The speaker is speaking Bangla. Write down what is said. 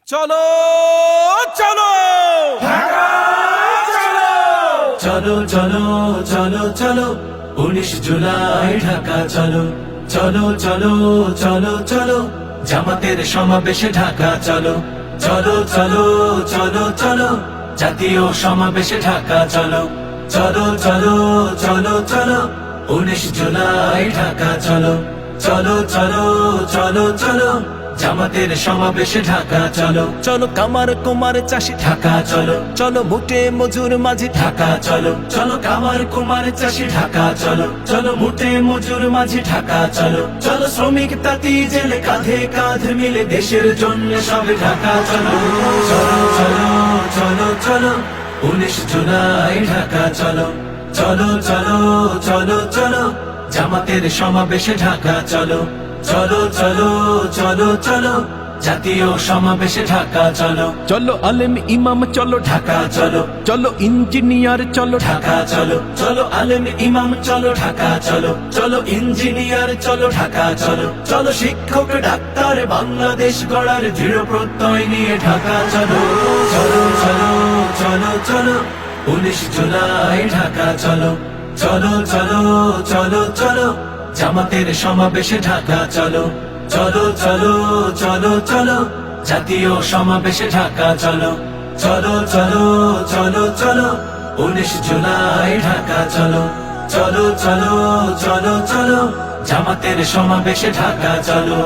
চলো চলো ঢাকা চলো চলো চলো চলো চলো 19 জুলাই ঢাকা চলো চলো চলো চলো চলো জামাতের সমাবেশে ঢাকা চলো চলো চলো চলো চলো জাতীয় সমাবেশে ঢাকা চলো চলো চলো চলো চলো 19 জুলাই ঢাকা চলো চলো চলো চলো চলো জামাতের সমাবেশে ঢাকা চলো চলো কামার কুমার চাষি ঢাকা চলো চলো মুটে মজুর মাঝি ঢাকা চলো চলো কামার কুমার চাষি ঢাকা চলো চলো মুটে মজুর মাঝি ঢাকা চলো চলো শ্রমিক তাঁতি জেলে কাঁধে কাঁধ মিলে দেশের জন্য সবে ঢাকা চলো চলো চলো চলো চলো 19 জুলাই ঢাকা চলো চলো চলো চলো চলো জামাতের সমাবেশে ঢাকা চলো চলো চলো চলো চলো জাতীয় সমাবেশে ঢাকা চলো চলো আলেম ইমাম চলো ঢাকা চলো চলো ইঞ্জিনিয়ার চলো ঢাকা চলো চলো আলেম ইমাম চলো ঢাকা চলো চলো ইঞ্জিনিয়ার চলো ঢাকা চলো চলো শিক্ষক ডাক্তার বাংলাদেশ গড়ার দৃঢ় প্রত্যয় নিয়ে ঢাকা চলো চলো চলো চলো চলো 19 জুলাই ঢাকা চলো চলো চলো চলো চলো জামাতের সমাবেশে ঢাকা চলো চলো চলো চলো চলো জাতীয় সমাবেশে ঢাকা চলো চলো চলো চলো চলো 19 জুলাই ঢাকা চলো চলো চলো চলো চলো জামাতের সমাবেশে ঢাকা চলো।